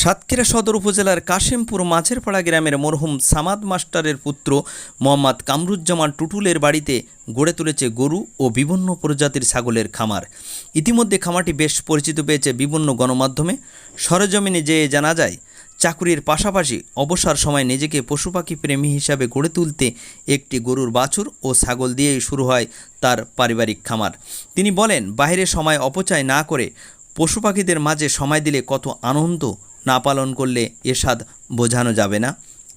সাতক্ষীরা সদর উপজেলার কাশিমপুর মাঝেরপাড়া গ্রামের মরহুম সামাদ মাস্টারের পুত্র মোহাম্মদ কামরুজ্জামান টুটুলের বাড়িতে গড়ে তুলেছে গরু ও বিভিন্ন প্রজাতির ছাগলের খামার। ইতিমধ্যে খামারটি বেশ পরিচিত পেয়েছে বিভিন্ন গণমাধ্যমে। সরেজমিনে যেয়ে জানা যায়, চাকুরির পাশাপাশি অবসর সময় নিজেকে পশুপাখি প্রেমী হিসাবে গড়ে তুলতে একটি গরুর বাছুর ও ছাগল দিয়েই শুরু হয় তার পারিবারিক খামার। তিনি বলেন, বাইরে সময় অপচয় না করে পশু পাখিদের মাঝে সময় দিলে কত আনন্দ না পালন করলে এ স্বাদ বোঝানো যাবে না।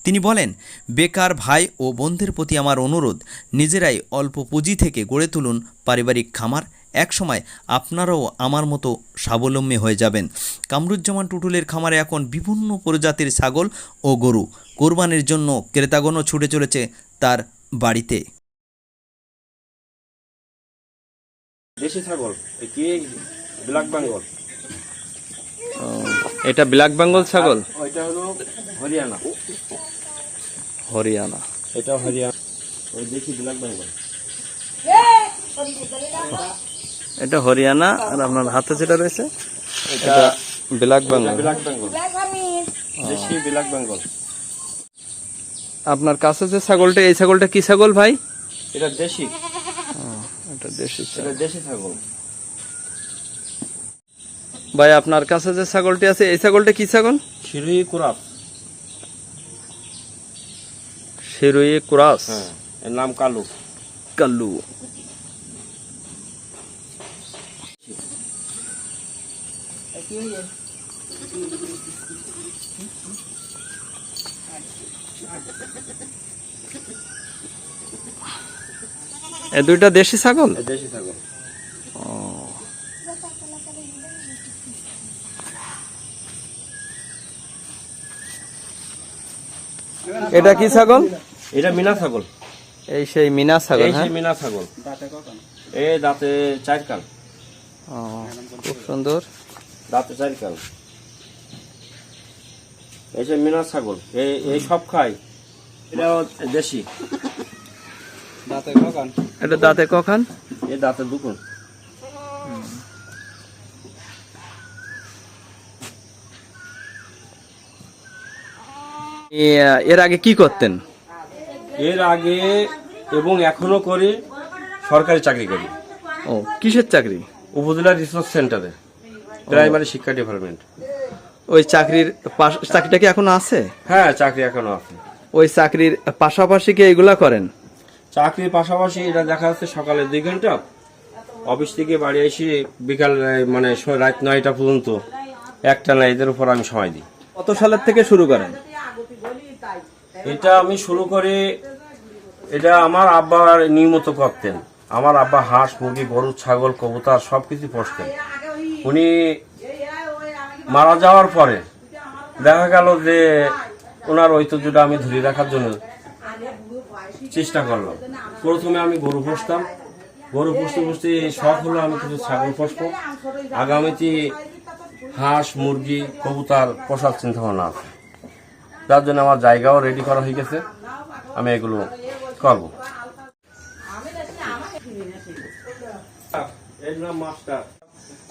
তিনি বলেন, বেকার ভাই ও বোনদের প্রতি আমার অনুরোধ, নিজেরাই অল্প পুঁজি থেকে গড়ে তুলুন পারিবারিক খামার। একসময় আপনারাও আমার মতো স্বাবলম্বী হয়ে যাবেন। কামরুজ্জামান টুটুলের খামারে এখন বিভিন্ন প্রজাতির ছাগল ও গরু। কোরবানির জন্য ক্রেতাগণও ছুটে চলেছে তার বাড়িতে। দেশি ছাগল কি ব্ল্যাক বেঙ্গল। এটা ব্ল্যাক বেঙ্গল ছাগল, ওইটা হলো হরিয়ানা। হরিয়ানা, এটা হরিয়ানা, ওই দেশি ব্ল্যাক বেঙ্গল। এটা হরিয়ানা। আর আপনার হাতে যেটা রয়েছে এটা ব্ল্যাক বেঙ্গল। ব্ল্যাক বেঙ্গল, দেশি ব্ল্যাক বেঙ্গল। আপনার কাছে যে ছাগলটা, এই ছাগলটা কি ছাগল ভাই? এটা দেশি, এটা দেশি ছাগল। এটা দেশি ছাগল। ভাই আপনার কাছে যে ছাগলটি আছে, এই ছাগলটা কি ছাগল? শিরোহী কুরাস। শিরোহী কুরাস। হ্যাঁ, এর নাম কালু। কাল্লু। এই দুইটা দেশি ছাগল। দেশি ছাগল। এটা কি ছাগল? এটা মিনা ছাগল। এই সেই মিনা ছাগল। এই সেই মিনা ছাগল। এই দাঁতে চার কাল। খুব সুন্দর। দাঁতে চার কাল। এই সেই মিনা ছাগল। এই সব খায়। এটা দেশি। দাঁতে কখান? এটা দাঁতে কখান? এই দাঁতে দুখান। এর আগে কি করতেন? এর আগে এবং এখনো করি, সরকারি চাকরি করি। ও, কিসের চাকরি? উপজেলা রিসোর্স সেন্টারে, প্রাইমারি শিক্ষা ডিপার্টমেন্ট। ওই চাকরিটা কি এখনো আছে? হ্যাঁ, চাকরি এখনো আছে। ওই চাকরির পাশাপাশি কি এগুলা করেন? চাকরির পাশাপাশি এটা দেখা যাচ্ছে সকালে 2 ঘন্টা, অফিস থেকে বাড়ি এসে বিকাল মানে রাত 9টা পর্যন্ত একটা না, এদের উপর আমি সময় দিই। কত সালের থেকে শুরু করেন? এটা আমি শুরু করি, এটা আমার আব্বা নিয়মিত করতেন। আমার আব্বা হাঁস, মুরগি, গরু, ছাগল, কবুতর সবকিছু পোষতেন। উনি মারা যাওয়ার পরে দেখা গেল যে ওনার ঐতিহ্যটা আমি ধরে রাখার জন্য চেষ্টা করলাম। প্রথমে আমি গরু পুষতাম, গরু পুষতে পুষতে শখ হলো আমি কিছু ছাগল পুষবো। আগামীতে হাঁস, মুরগি, কবুতর পোষার চিন্তা ভাবনা আছে, যার জন্য আমার জায়গাও রেডি করা হয়ে গেছে। আমি এগুলো করবো।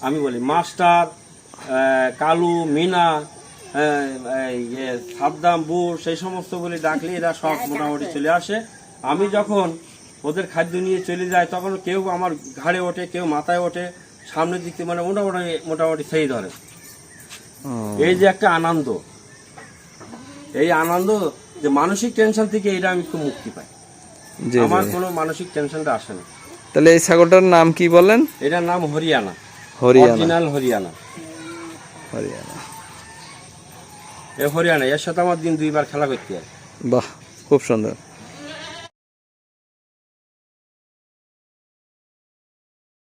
আমি বলি মাস্টার, কালু, মিনা, সাদ্দাম, বুর, সেই সমস্ত বলে ডাকলে এরা সব মোটামুটি চলে আসে। আমি যখন ওদের খাদ্য নিয়ে চলে যাই, তখন কেউ আমার ঘাড়ে ওঠে, কেউ মাথায় ওঠে, সামনের দিকে মানে মোটামুটি সেই ধরে। এই যে একটা আনন্দ, এই আনন্দ যে মানসিক টেনশন থেকে এটা আমি একটু মুক্তি পাই। আমার কোনো মানসিক টেনশনটা আসে না। তাহলে এই ছাগলটার নাম কি বলেন? এটার নাম হরিয়ানা। হরিয়ানা। হরিয়ানা। হরিয়ানা। হরিয়ানা, এর সাথে আমার দিন 2বার খেলা করতে হয়। বাহ, খুব সুন্দর।